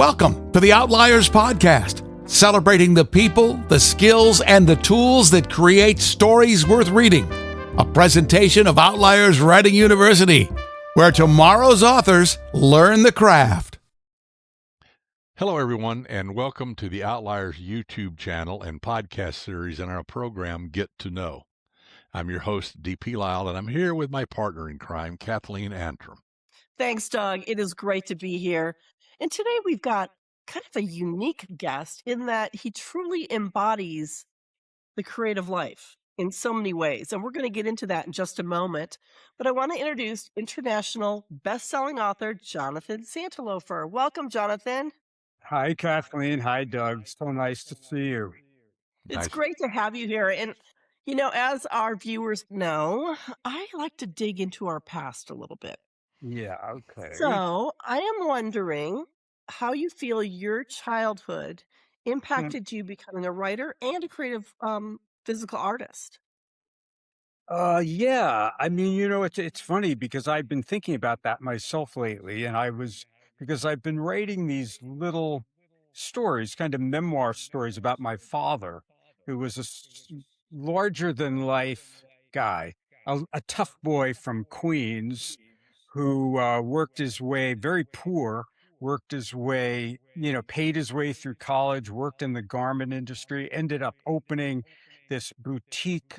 Welcome to the Outliers podcast, celebrating the people, the skills, and the tools that create stories worth reading. A presentation of Outliers Writing University, where tomorrow's authors learn the craft. Hello, everyone, and welcome to the Outliers YouTube channel and podcast series in our program, Get to Know. I'm your host, D.P. Lyle, and I'm here with my partner in crime, Kathleen Antrim. Thanks, Doug. It is great to be here. And today we've got kind of a unique guest in that he truly embodies the creative life in so many ways. And we're going to get into that in just a moment. But I want to introduce international best-selling author Jonathan Santlofer. Welcome, Jonathan. Hi, Kathleen. Hi, Doug. So nice to see you. It's Nice. great to have you here. And, you know, as our viewers know, I like to dig into our past a little bit. Yeah, okay. So I am wondering how you feel your childhood impacted you becoming a writer and a creative physical artist. Yeah. I mean, it's funny because I've been thinking about that myself lately, and because I've been writing these little stories, kind of memoir stories about my father, who was larger than life guy, a tough boy from Queens who worked his way, very poor, worked his way, paid his way through college, worked in the garment industry, ended up opening this boutique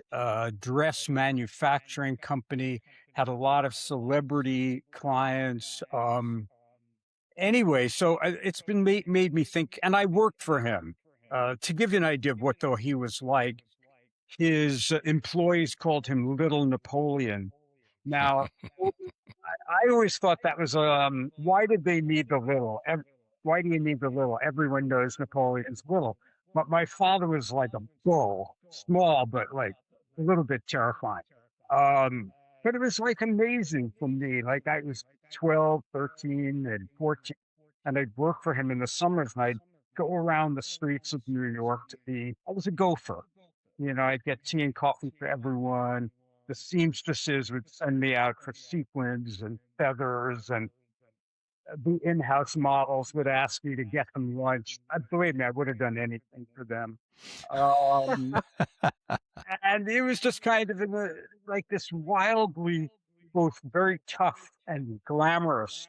dress manufacturing company, had a lot of celebrity clients. Anyway, so it's been made me think, and I worked for him. To give you an idea of what though he was like, his employees called him Little Napoleon. Now, I always thought that was why did they need the little? Why do you need the little? Everyone knows Napoleon's little. But my father was like a bull, small but like a little bit terrifying. But it was like amazing for me. Like I was 12, 13, and 14, and I'd work for him in the summers, and I'd go around the streets of New York I was a gopher. I'd get tea and coffee for everyone. The seamstresses would send me out for sequins and feathers, and the in-house models would ask me to get them lunch. Believe me, I would have done anything for them. Um, and it was just kind of like this wildly, both very tough and glamorous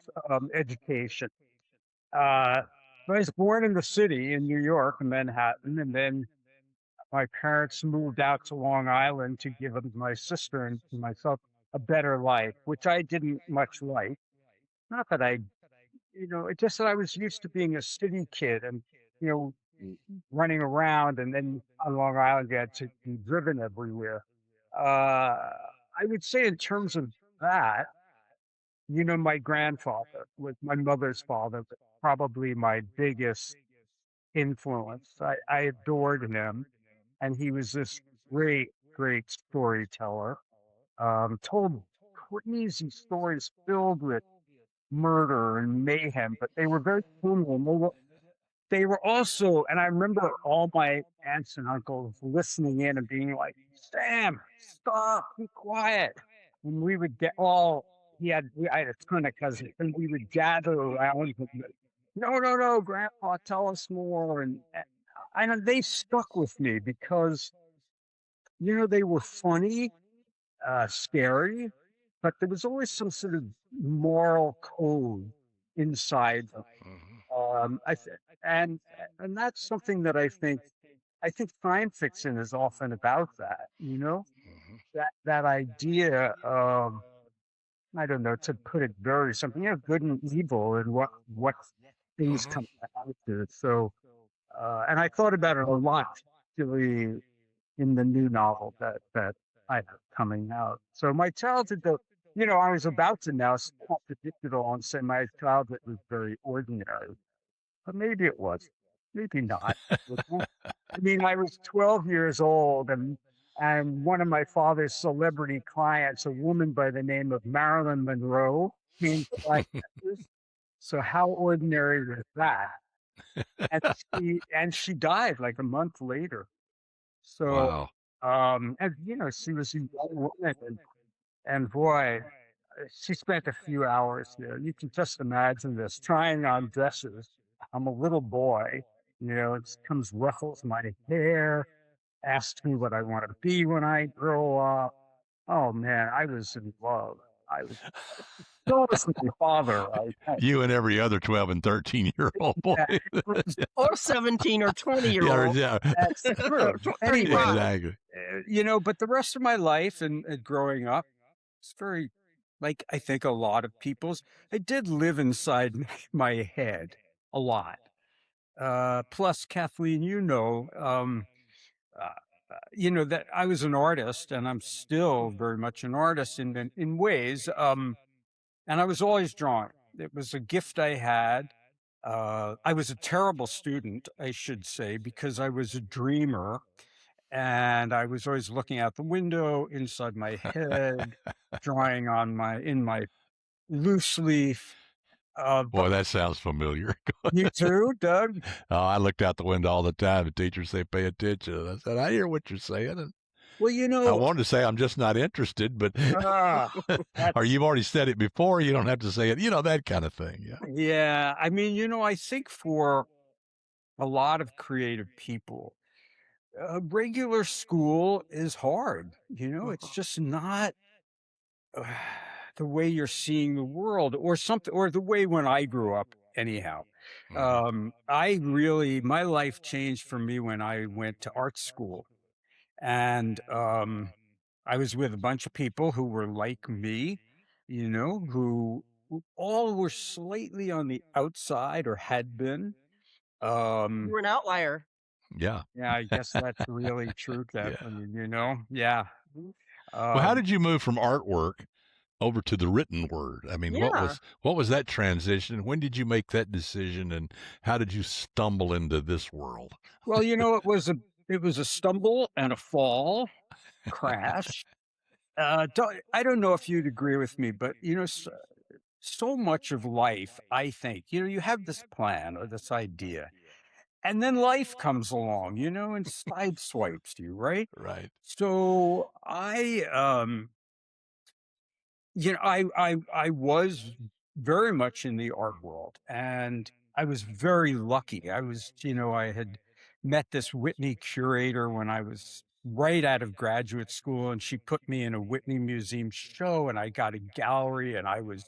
education. I was born in the city in New York, in Manhattan, and then my parents moved out to Long Island to give my sister and myself a better life, which I didn't much like. Not that it's just that I was used to being a city kid and, you know, running around. And then on Long Island, you had to be driven everywhere. I would say, in terms of that, my grandfather was my mother's father, but probably my biggest influence. I adored him, and he was this great, great storyteller. Told crazy stories filled with murder and mayhem, but they were very human. They were also, and I remember all my aunts and uncles listening in and being like, "Sam, stop, be quiet." And we would get all I had a ton of cousins, and we would gather around him. No, no, no, Grandpa, tell us more. And they stuck with me because they were funny, scary, but there was always some sort of moral code inside them. I th- and that's something that I think science fiction is often about that. Mhm. That idea of, I don't know, to put it very simple, good and evil, and what things Mhm. come out to. So, and I thought about it a lot, particularly in the new novel that I have coming out. So my childhood, though, I was about to now contradict it all and say my childhood was very ordinary, but maybe it was, maybe not. I mean, I was 12 years old, and one of my father's celebrity clients, a woman by the name of Marilyn Monroe, came to my campus. So how ordinary was that? And she died like a month later. So, Wow. and she was a young woman, and boy, she spent a few hours there. You can just imagine this, trying on dresses. I'm a little boy, it comes ruffles my hair, asks me what I want to be when I grow up. Oh man, I was in love. I was so was my father. You and every other 12 and 13-year-old boy. Yeah, it was- Or 17 or 20 year Yeah, old. yeah. that's true. Anyway, 35. Exactly. but the rest of my life and growing up, it's very, like I think a lot of people's, I did live inside my head a lot. Plus, Kathleen, uh, that I was an artist, and I'm still very much an artist in ways. And I was always drawing. It was a gift I had. I was a terrible student, I should say, because I was a dreamer, and I was always looking out the window inside my head, drawing in my loose leaf. Boy, But that sounds familiar. you too, Doug? Oh, I looked out the window all the time. The teachers say, "Pay attention." I said, "I hear what you're saying." And Well, I wanted to say I'm just not interested, but ah, or you've already said it before. You don't have to say it. That kind of thing. Yeah. yeah. I mean, I think for a lot of creative people, regular school is hard. It's just not uh, the way you're seeing the world, or something, or the way when I grew up. Anyhow, my life changed for me when I went to art school, and I was with a bunch of people who were like me, who all were slightly on the outside or had been. You Um, were an outlier. Yeah. yeah, I guess that's really true, Yeah. Kathleen, yeah. Well, how Um, did you move from artwork over to the written word? I mean, Yeah. what was that transition? When did you make that decision, and how did you stumble into this world? well, it was a stumble and a fall, crash. I don't know if you'd agree with me, but so much of life, I think, you have this plan or this idea, and then life comes along, and sideswipes you, right? Right. So I was very much in the art world, and I was very lucky. I had met this Whitney curator when I was right out of graduate school, and she put me in a Whitney Museum show, and I got a gallery, and I was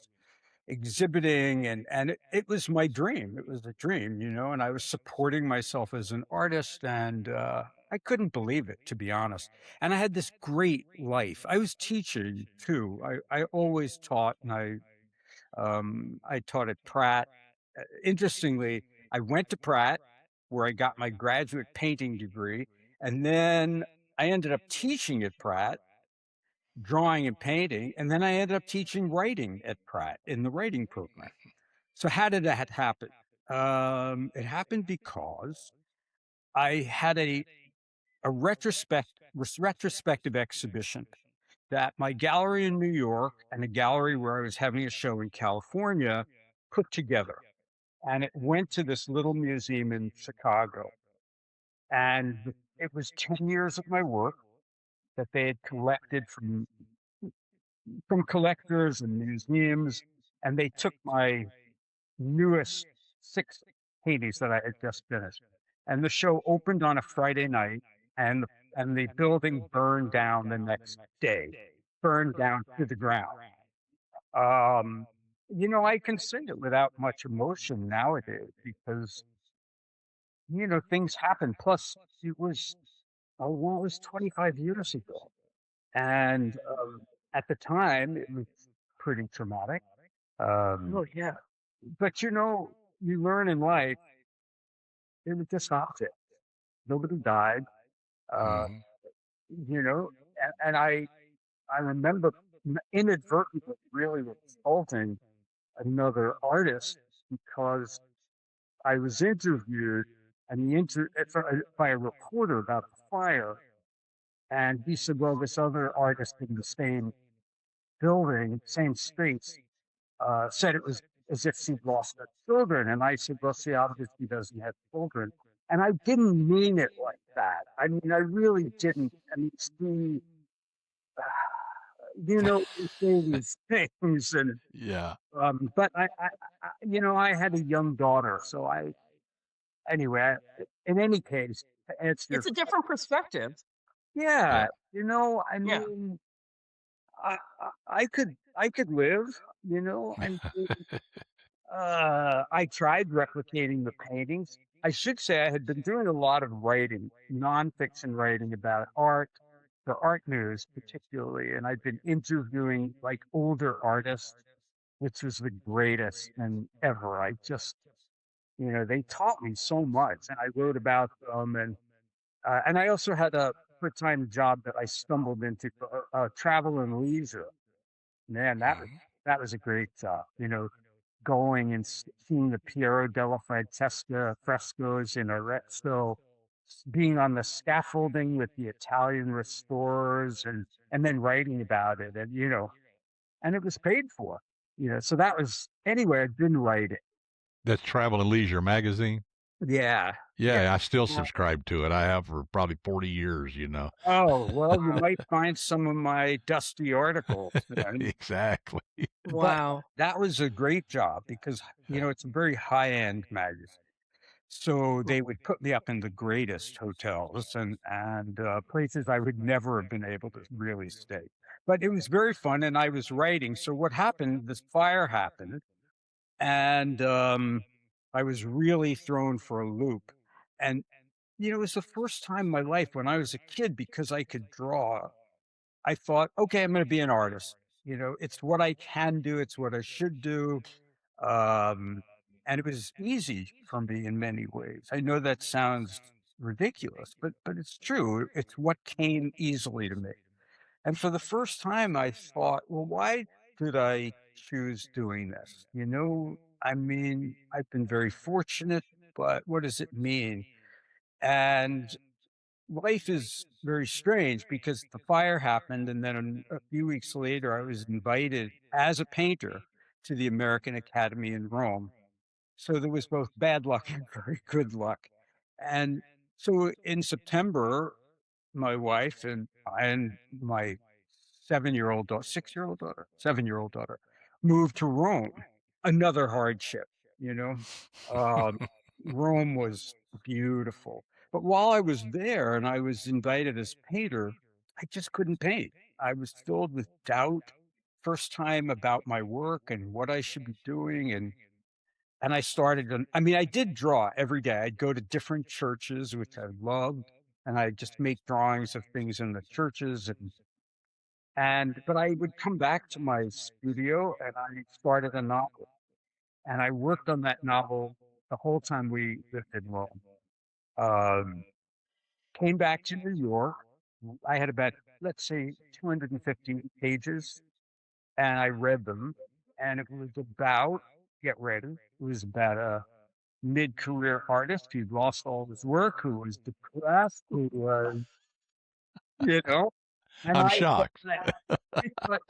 exhibiting, and it was my dream. It was a dream, and I was supporting myself as an artist, and I couldn't believe it, to be honest. And I had this great life. I was teaching too. I always taught, and I taught at Pratt. Interestingly, I went to Pratt, where I got my graduate painting degree, and then I ended up teaching at Pratt, drawing and painting, and then I ended up teaching writing at Pratt in the writing program. So how did that happen? It happened because I had a retrospective exhibition that my gallery in New York and a gallery where I was having a show in California put together. And it went to this little museum in Chicago. And it was 10 years of my work that they had collected from collectors and museums. And they took my newest 6 paintings that I had just finished. And the show opened on a Friday night, and the building burned down the next day, burned down to the ground. I can say it without much emotion nowadays because things happen. Plus, it was 25 years ago, and at the time it was pretty traumatic. Um, Oh, yeah. but you learn in life it was just opposite. Nobody died. Uh, Mhm. And I remember inadvertently really insulting another artist because I was interviewed and by a reporter about the fire, and he said, "Well, this other artist in the same building, same space, said it was as if she'd lost her children." And I said, "Well, she obviously doesn't have children." And I didn't mean it like that. I mean, I really didn't. I mean, she, you say these things, and Yeah. but I had a young daughter, so anyway, in any case, to answer your It's a different perspective. yeah, Yeah. I Yeah. mean, I could live, I mean, I tried replicating the paintings. I should say I had been doing a lot of writing, nonfiction writing about art, for art news particularly, and I'd been interviewing like older artists, which was the greatest thing ever. I just, they taught me so much, and I wrote about them, and I also had a part-time job that I stumbled into for travel and leisure. Man, Mhm. that was a great job. Going and seeing the Piero della Francesca frescoes in Arezzo, being on the scaffolding with the Italian restorers, and then writing about it, and it was paid for. So that was anyway. I'd been writing. That's Travel and Leisure magazine. Yeah, yeah. Yeah, I still Uh, subscribe to it. I have for probably 40 years. Oh well, you might find some of my dusty articles then. Exactly. But Wow. that was a great job because it's a very high end magazine. So they would put me up in the greatest hotels and places I would never have been able to really stay. But it was very fun, and I was writing. So what happened? This fire happened, and I was really thrown for a loop. And it was the first time in my life when I was a kid because I could draw. I thought, okay, I'm going to be an artist. It's what I can do. It's what I should do. Um, and it was easy for me in many ways. I know that sounds ridiculous, but it's true. It's what came easily to me. And for the first time, I thought, well, why did I choose doing this? I mean, I've been very fortunate, but what does it mean? And life is very strange because the fire happened, and then a few weeks later, I was invited as a painter to the American Academy in Rome. So there was both bad luck and very good luck. And so in September, my wife and my 7-year-old daughter, 6-year-old daughter, 7-year-old daughter moved to Rome. Another hardship, you know. Um, Rome was beautiful. But while I was there and I was invited as painter, I just couldn't paint. I was filled with doubt, first time about my work and what I should be doing. And I started, I mean, I did draw every day. I'd go to different churches, which I loved, and I'd just make drawings of things in the churches. But I would come back to my studio and I started a novel. And I worked on that novel the whole time we lived in Rome. Um, Came back to New York. I had about, let's say, 250 pages, and I read them. And it was about, get ready, it was about a mid-career artist who'd lost all his work, who was depressed, who was, you know, and I'm I thought, shocked.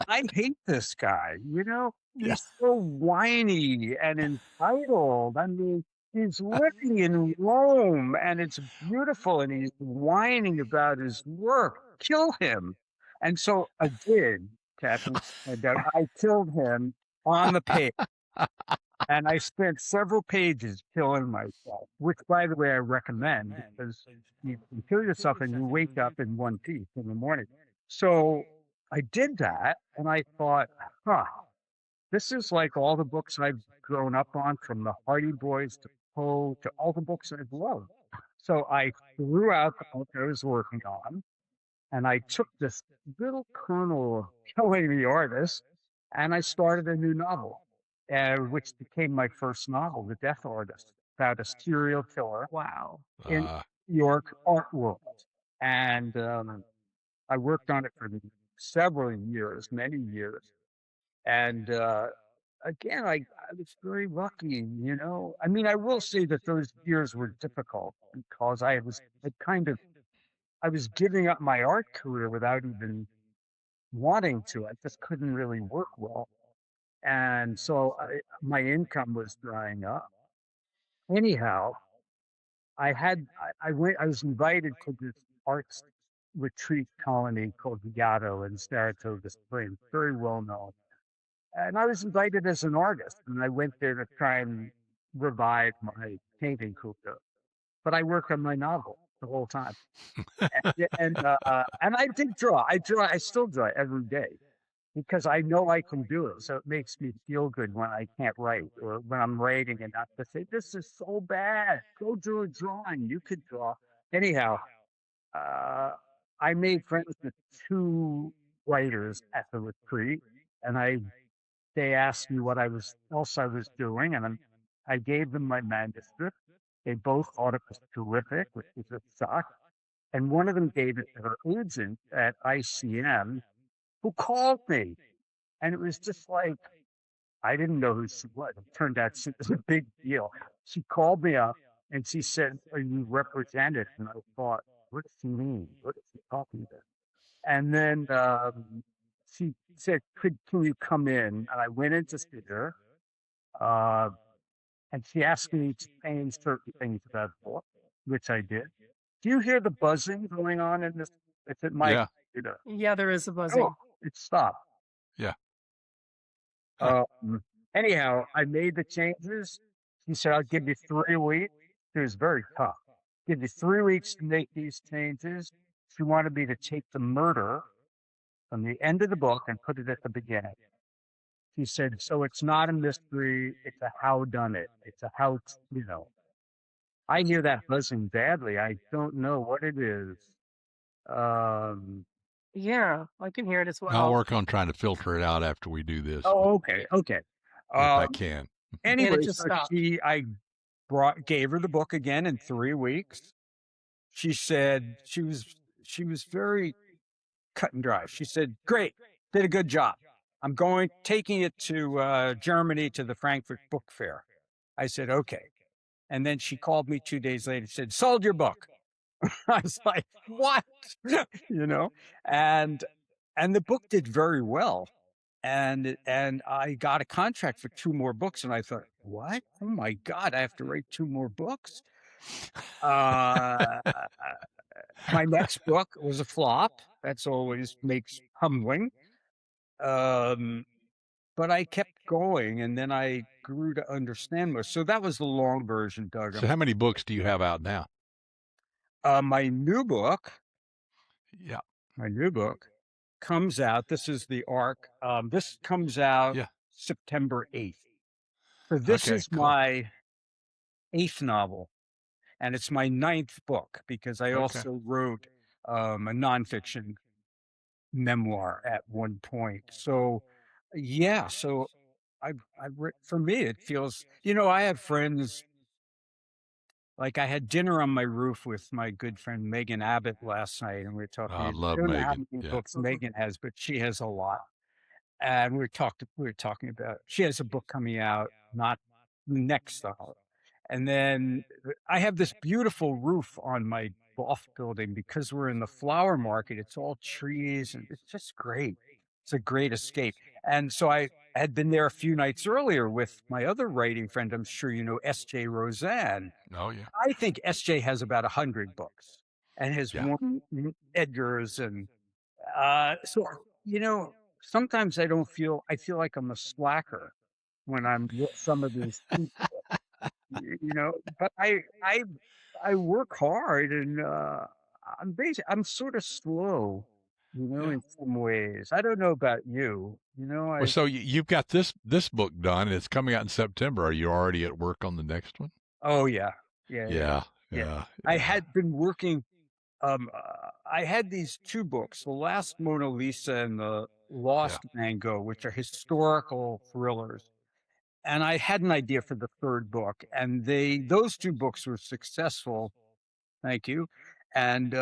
I hate this guy, Yeah. he's so whiny and entitled. I mean, he's living in Rome and it's beautiful and he's whining about his work. Kill him. And so I did, Kathleen. I killed him on the page. And I spent several pages killing myself, which, by the way, I recommend because you can kill yourself and you wake up in one piece in the morning. So I did that and I thought, huh, this is like all the books I've grown up on, from the Hardy Boys to Poe to all the books I've loved. So I threw out the book I was working on and I took this little kernel of killing the artist and I started a new novel, which became my first novel, The Death Artist, about a serial killer Wow. in Uh, New York art world. And I worked on it for several years, many years. And again, I was very lucky. I mean, I will say that those years were difficult because I was giving up my art career without even wanting to. I just couldn't really work well. And so my income was drying up. Anyhow, I was invited to this arts retreat colony called Viato in Saratoga Springs, very well known. And I was invited as an artist, and I went there to try and revive my painting career. but I work on my novel the whole time. And I did draw. I still draw every day because I know I can do it. So it makes me feel good when I can't write or when I'm writing and not to say, this is so bad. Go do a drawing. You could draw. Anyhow, I made friends with two writers at the retreat, and they asked me what else I was doing, and I gave them my manuscript. They both thought it was terrific, which was a shock. And one of them gave it to her agent at ICM, who called me, and it was just like I didn't know who she was. It turned out she was a big deal. She called me up and she said, "Are you represented?" And I thought, what does she mean? What is she talking about? And then she said, can you come in? And I went in to see her. And she asked me to change certain things about the book, which I did. Do you hear the buzzing going on in this? It's at my computer. Yeah, there is a buzzing. Oh, it stopped. Yeah. Anyhow, I made the changes. She said, I'll give you 3 weeks. It was very tough. Give you 3 weeks to make these changes. She wanted me to take the murder from the end of the book and put it at the beginning. She said, so it's not a mystery. It's a how done it. It's a how, I hear that buzzing badly. I don't know what it is. Yeah, I can hear it as well. I'll work on trying to filter it out after we do this. Oh, okay. If I can. Anyway, so I gave her the book again in 3 weeks. She said she was very cut and dry. She said, great, did a good job. I'm taking it to Germany to the Frankfurt Book Fair. I said, okay. And then she called me 2 days later and said, sold your book. I was like, what? And the book did very well. And I got a contract for 2 more books. And I thought, what? Oh my God, I have to write 2 more books. My next book was a flop. That's always makes humbling. But I kept going, and then I grew to understand more. So that was the long version, Doug. So how many books do you have out now? My new book. Yeah. My new book comes out. This is the arc. This comes out September 8th. So this is my 8th novel, and it's my 9th book because I also wrote a nonfiction memoir at one point. So so I've for me it feels, I have friends, like I had dinner on my roof with my good friend Megan Abbott last night, and we were talking. I love I don't know how Megan. many books Megan has, but she has a lot. And we were talking about, she has a book coming out not next summer. And then I have this beautiful roof on my loft building because we're in the flower market. It's all trees and it's just great. It's a great escape. And so I had been there a few nights earlier with my other writing friend. I'm sure you know, S.J. Roseanne. Oh, yeah. I think S.J. has about 100 books and has won Edgars. And so, sometimes I feel like I'm a slacker when I'm with some of these people. But I work hard, and I'm sort of slow, in some ways. I don't know about you. Well, so you've got this book done, and it's coming out in September. Are you already at work on the next one? Oh yeah. I had been working. I had these 2 books, The Last Mona Lisa and The Lost Mango, which are historical thrillers. And I had an idea for the 3rd book, and those 2 books were successful. Thank you. And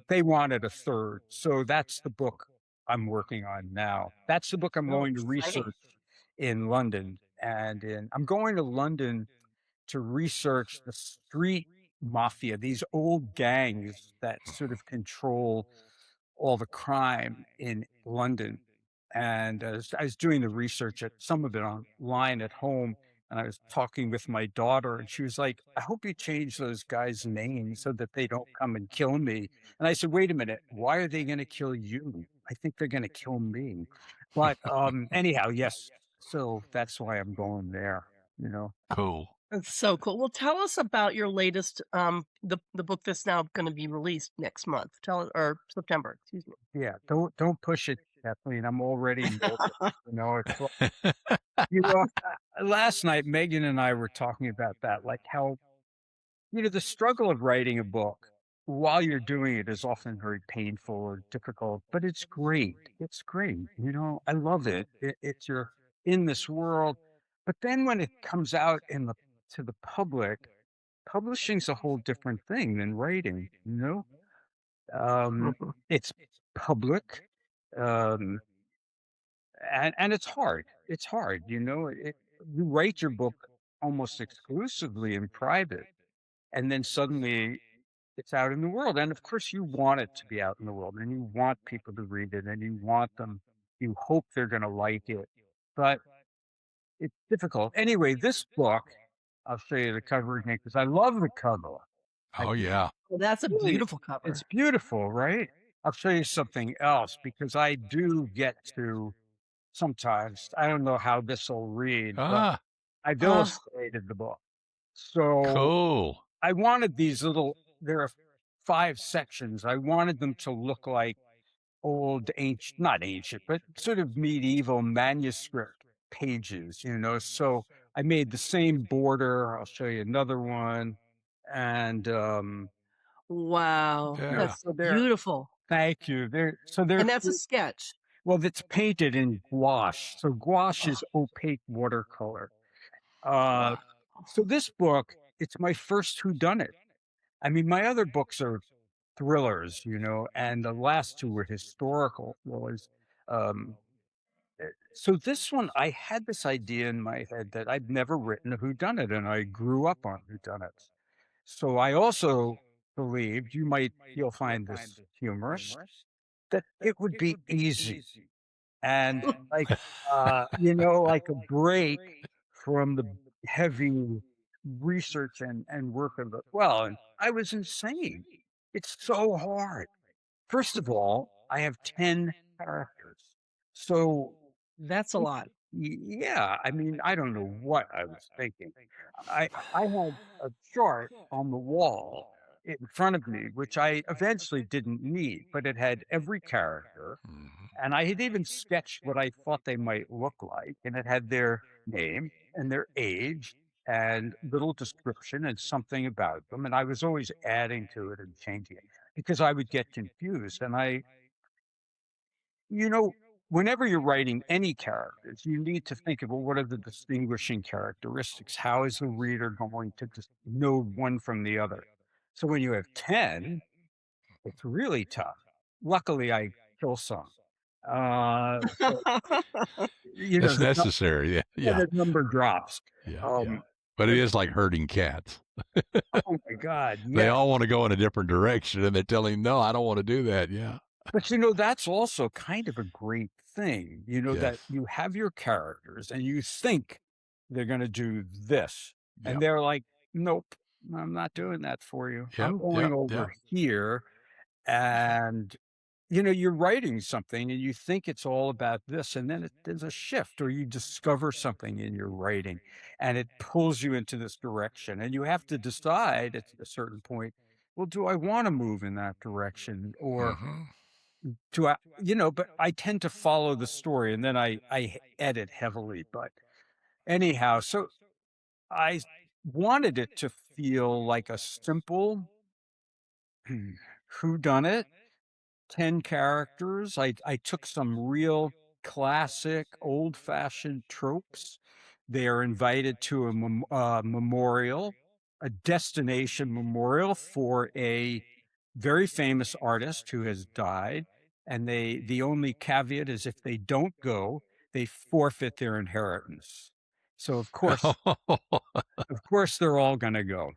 they wanted a 3rd. So that's the book I'm working on now. That's the book I'm going to research in London. And I'm going to London to research the street mafia, these old gangs that sort of control all the crime in London. And I was doing the research at some of it online at home, and I was talking with my daughter, and she was like, I hope you change those guys' names so that they don't come and kill me. And I said, wait a minute, why are they going to kill you? I think they're going to kill me. But anyhow, yes. So that's why I'm going there, Cool. That's so cool. Well, tell us about your latest, the book that's now gonna be released next month. Or September, excuse me. Yeah, don't push it, Kathleen. I'm already nervous. It's like, you know, last night Megan and I were talking about that, like how the struggle of writing a book while you're doing it is often very painful or difficult, but it's great. It's great. I love it. It's you're in this world, but then when it comes out to the public, publishing's a whole different thing than writing. Um, Mhm. it's public, um, and it's hard. It's hard. You write your book almost exclusively in private, and then suddenly it's out in the world. And of course, you want it to be out in the world and you want people to read it and you hope they're going to like it. But it's difficult. Anyway, this book, I'll show you the cover again because I love the cover. I Oh, think yeah. Well, that's a really, beautiful it's cover. beautiful, right? I'll show you something else because I do get to sometimes, I don't know how this will read, but Ah, I've Oh, illustrated the book. So cool. I wanted there are 5 sections. I wanted them to look like old ancient not ancient, but sort of medieval manuscript pages. So I made the same border. I'll show you another one. And, wow. Yeah. That's so beautiful. thank you. And that's a sketch. well, it's painted in gouache. So gouache is opaque watercolor. Uh, Wow. so this book, it's my first whodunit. I mean, my other books are thrillers, and the last 2 were historical thrillers. Um, so this one, I had this idea in my head that I'd never written a whodunit, and I grew up on whodunits. So I also believed you'll find this humorous, that it would be easy and like a break from the heavy research and work of and I was insane. It's so hard. First of all, I have 10 characters. So, That's a lot. yeah, I mean, I don't know what I was thinking. I had a chart on the wall in front of me, which I eventually didn't need, but it had every character, Mhm. and I had even sketched what I thought they might look like, and it had their name and their age and little description and something about them. And I was always adding to it and changing it because I would get confused. And you know, whenever you're writing any characters, you need to think of, well, what are the distinguishing characteristics? How is the reader going to just know one from the other? So when you have 10, it's really tough. Luckily, I kill some. So It's the necessary. Yeah. Yeah. the number drops. Yeah. Yeah. Um, But it but is like herding cats. oh my God, They yes. all want to go in a different direction and they're telling, no, I don't want to do that. Yeah. But that's also kind of a great thing, that Yes. you have your characters and you think they're going to do this. And Yep. they're like, nope, I'm not doing that for you. Yep. I'm going Yep. Yep. over here. And, you're writing something and you think it's all about this. And then there's a shift or you discover something in your writing and it pulls you into this direction. And you have to decide at a certain point, well, do I want to move in that direction or Hmm. but I tend to follow the story and then I edit heavily. But anyhow, so I wanted it to feel like a simple who done it, 10 characters. I took some real classic old fashioned tropes. They are invited to a memorial, a destination memorial for a very famous artist who has died. And the only caveat is if they don't go, they forfeit their inheritance. So of course, they're all going to go.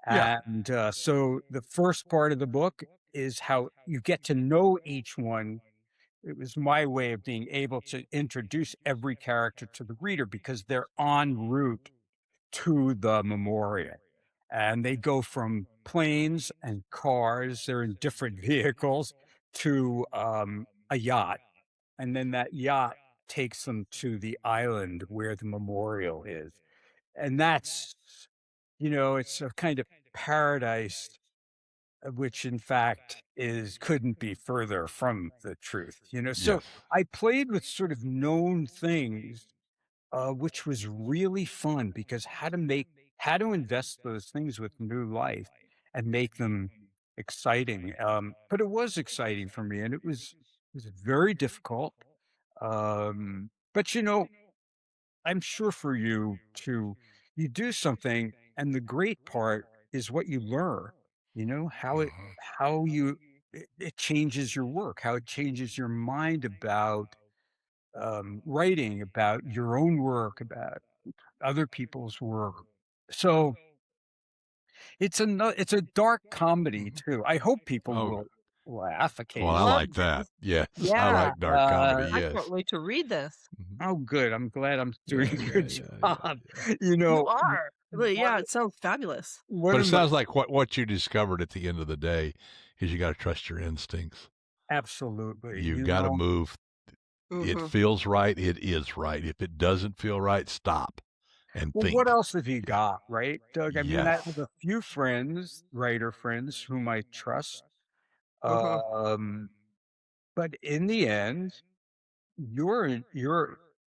Yeah. And so the first part of the book is how you get to know each one. It was my way of being able to introduce every character to the reader because they're en route to the memorial. And they go from planes and cars, they're in different vehicles, to a yacht. And then that yacht takes them to the island where the memorial is. And that's, it's a kind of paradise, which in fact couldn't be further from the truth. So Yes. I played with sort of known things, which was really fun because how to invest those things with new life and make them exciting. But it was exciting for me, and it was very difficult. But I'm sure for you too, you do something, and the great part is what you learn. Mhm. How you it changes your work, how it changes your mind about writing, about your own work, about other people's work. So it's a dark comedy Mhm. too. I hope people Oh, will laugh well, I Love occasionally. like that. this. Yes, I Yeah, like dark comedy. I Yes. can't wait to read this. Mhm. Oh, good. I'm glad I'm doing Yeah, a yeah, good yeah, yeah, job. yeah. You You know, are. But one yeah, it sounds fabulous. one But it of my sounds like what you discovered at the end of the day is you got to trust your instincts. absolutely. You got to move. It Hmm. feels right. It is right. If it doesn't feel right, stop and Well, what think. else have you Yeah. got, right, Doug? I mean, Yes. I have a few friends, writer friends, whom I trust. Hmm. Um, but in the end, you're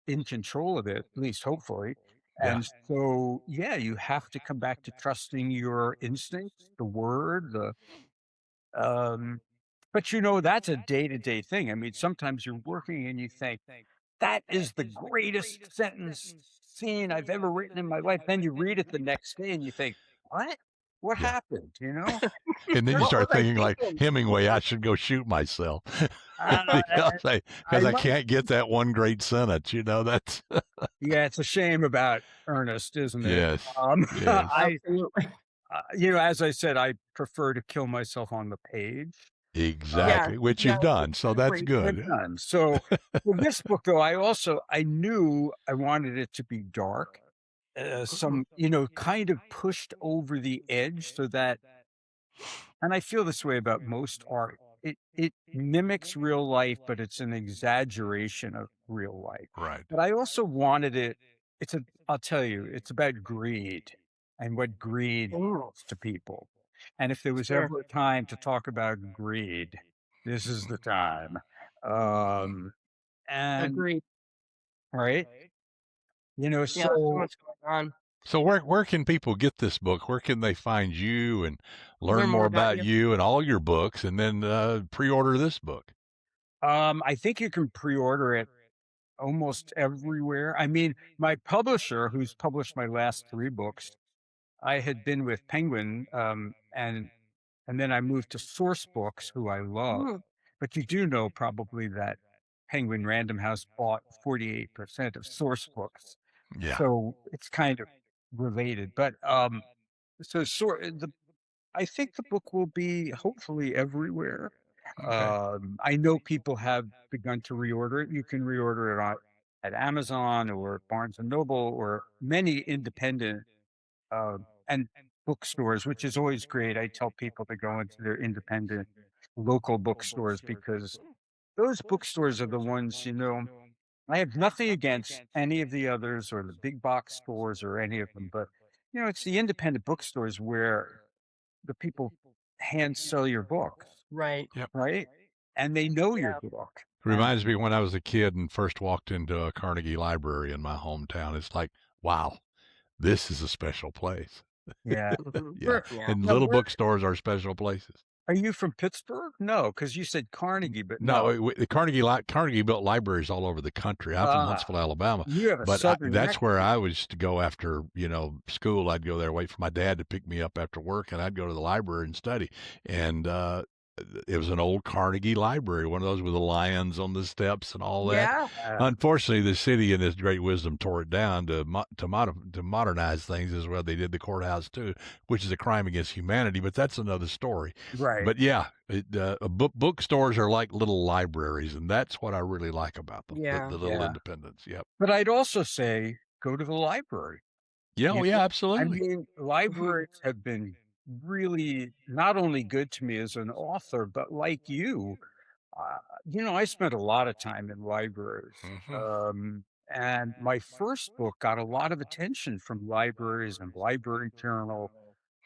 in control of it, at least hopefully. Yeah. And so, yeah, you have to come back to trusting your instincts, the word, the um but that's a day-to-day thing. I mean, sometimes you're working and you think, that is the greatest sentence scene I've ever written in my life. Then you read it the next day and you think, what? What Yeah. happened? And then you What was start I thinking like thinking? Hemingway, I should go shoot myself Uh, because I I might. can't get that one great sentence. That's Yeah, it's a shame about Ernest, isn't it? yes, yes, I, Absolutely. as I said, I prefer to kill myself on the page. Uh, Yes, exactly. Which you've yes, done, so that's exactly. I've good. done. So with this book, though, I knew I wanted it to be dark, Mhm. some, kind of pushed over the edge so that, and I feel this way about most art. It mimics real life, but it's an exaggeration of real life. Right. But I also wanted it. I'll tell you, it's about greed and what greed Mm, does to people. And if there was sure. ever a time to talk about greed, this is the time. Mhm. Um, and Agreed. right, Yeah, so so much going on. So where can people get this book? Where can they find you and learn Learn more more about about you. you and all your books, and then pre-order this book? I think you can pre-order it almost everywhere. I mean, my publisher, who's published my last three books, I had been with Penguin, and then I moved to Source Books, who I love. Mm, But you do know probably that Penguin Random House bought 48% of Source Books, Yeah. so it's kind of related. But so I think the book will be hopefully everywhere. Okay. I know people have begun to reorder it. You can reorder it at Amazon or Barnes and Noble or many independent and bookstores, which is always great. I tell people to go into their independent local bookstores because those bookstores are the ones, I have nothing against any of the others or the big box stores or any of them, but it's the independent bookstores where the people hand sell your books, right. Yep. right? And they know your Yeah. book. Reminds And me when I was a kid and first walked into a Carnegie Library in my hometown. It's like, wow, this is a special place. yeah. Mhm. Yeah. Yeah. And Now, little where bookstores are special places. are you from Pittsburgh? No, because you said Carnegie, but No, no. the Carnegie built libraries all over the country. I'm from Ah, Huntsville, Alabama, you have a but southern that's where accent. I was to go after school. I'd go there, wait for my dad to pick me up after work, and I'd go to the library and study. And it was an old Carnegie library, one of those with the lions on the steps and all that. Yeah. Unfortunately, the city, in its great wisdom, tore it down to modernize things as well. They did the courthouse too, which is a crime against humanity. But that's another story. Right. But yeah, bookstores are like little libraries, and that's what I really like about them. Yeah. The little Yeah. independence. Yep. But I'd also say go to the library. Yeah. Oh, You yeah. know, I Absolutely. mean, Mhm. libraries have been really not only good to me as an author, but like you, I spent a lot of time in libraries. Hmm. Um, And my first book got a lot of attention from libraries and library journal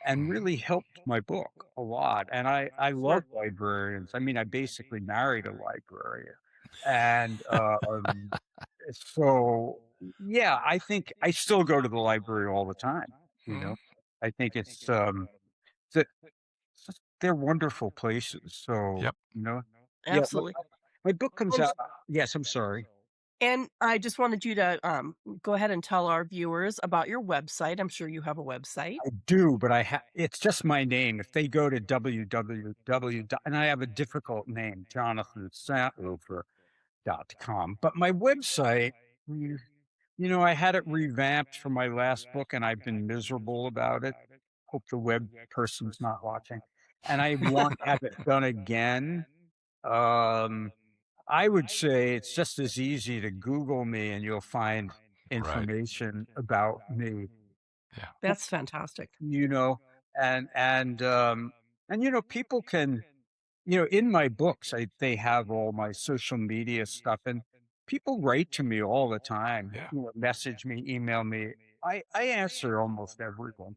and really helped my book a lot. And I love Sure. librarians. I mean, I basically married a librarian. And so, yeah, I think I still go to the library all the time. You know, I think that they're wonderful places. So, Yep. yeah, Absolutely. my book comes And out. Yes, I'm sorry. and I just wanted you to go ahead and tell our viewers about your website. I'm sure you have a website. I do, but it's just my name. If they go to www. And I have a difficult name, JonathanSantlofer.com. But my website, I had it revamped for my last book and I've been miserable about it. Hope the web person's not watching. And I want to have it done again. Um, I would say it's just as easy to Google me and you'll find Right. information about me. Yeah. That's fantastic. you know and and um people can, in my books, they have all my social media stuff, and people write to me all the time, Yeah. message me, email me. I answer almost everyone,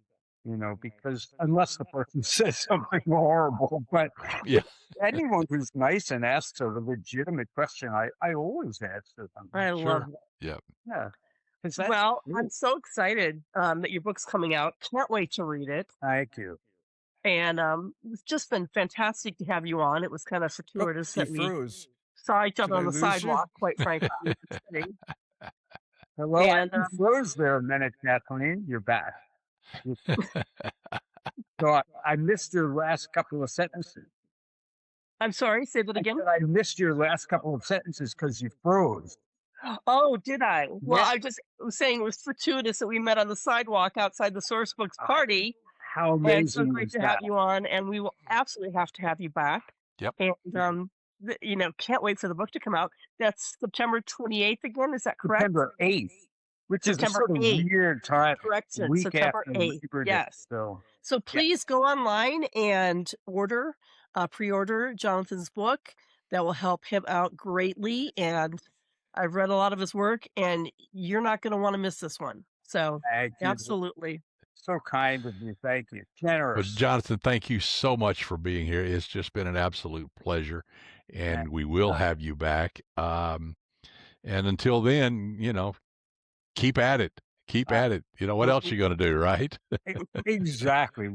because unless the person says something horrible, but Yeah. anyone who's nice and asks a legitimate question, I always answer them. I love Sure. that. Yep. Yeah, because that's Well, I'm true. so excited that your book's coming out. Can't wait to read it. Thank you. And it's just been fantastic to have you on. It was kind of Oh, fortuitous you that we froze. saw each Did other I on the lose you? sidewalk, quite frankly. We were sitting. Hello, And you froze there a minute, Kathleen. You're back. You- So I missed your last couple of sentences. I'm sorry, say that I again. said I missed your last couple of sentences because you froze. Oh, did I? Well, Yeah. I just was saying it was fortuitous that we met on the sidewalk outside the Sourcebook's Uh, party. How And so amazing great is to have that? you on, and we will absolutely have to have you back. Yep. And can't wait for the book to come out. That's September 28th again. Is that correct? September 8th, which is a September sort of 8th. weird time, Correction, week September after 8th. Labor Day. Yes. So, So yeah, please go online and pre-order Jonathan's book. That will help him out greatly. And I've read a lot of his work, and you're not going to want to miss this one. So thank you. absolutely. So kind of you. Thank you. Well, Generous. Jonathan, thank you so much for being here. It's just been an absolute pleasure, and we will have you back. And until then, keep at it. Keep Uh, at it. What else you going to do, right? Exactly.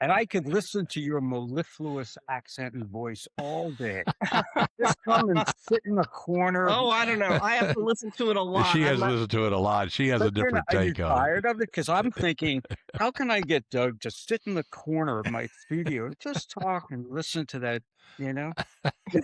And I could listen to your mellifluous accent and voice all day. Just come and sit in the corner. Oh, I don't know. I have to listen to it a lot. She has I'm not- listened to it a lot. She has a But different are you take on it. tired of it? Because I'm thinking, how can I get Doug to sit in the corner of my studio and just talk and listen to that, He'd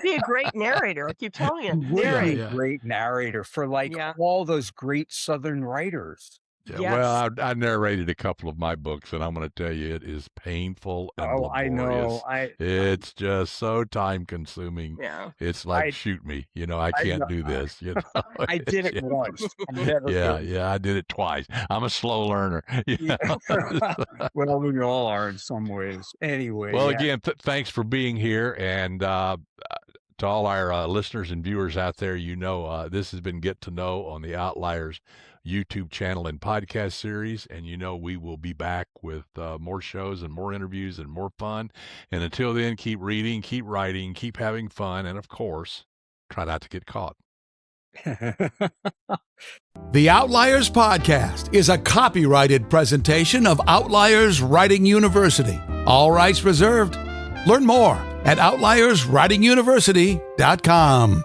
be a great narrator. I keep telling you. He would be Narrate. a great narrator for Yeah. all those great Southern writers. Yeah, Yes. well, I narrated a couple of my books, and I'm going to tell you, it is painful and Oh, I laborious. know. It's just so time consuming. Yeah. It's like, I- shoot me, I I can't know. do this. I did it once. I never Yeah, did. yeah, I did it twice. I'm a slow learner. Yeah. Well, we all are in some ways. Anyway, Well, yeah. again, thanks for being here, and to all our listeners and viewers out there, this has been Get to Know on the Outliers YouTube channel and podcast series, and we will be back with more shows and more interviews and more fun. And until then, keep reading, keep writing, keep having fun, and of course, try not to get caught. The Outliers Podcast is a copyrighted presentation of Outliers Writing University. All rights reserved. Learn more at outlierswritinguniversity.com.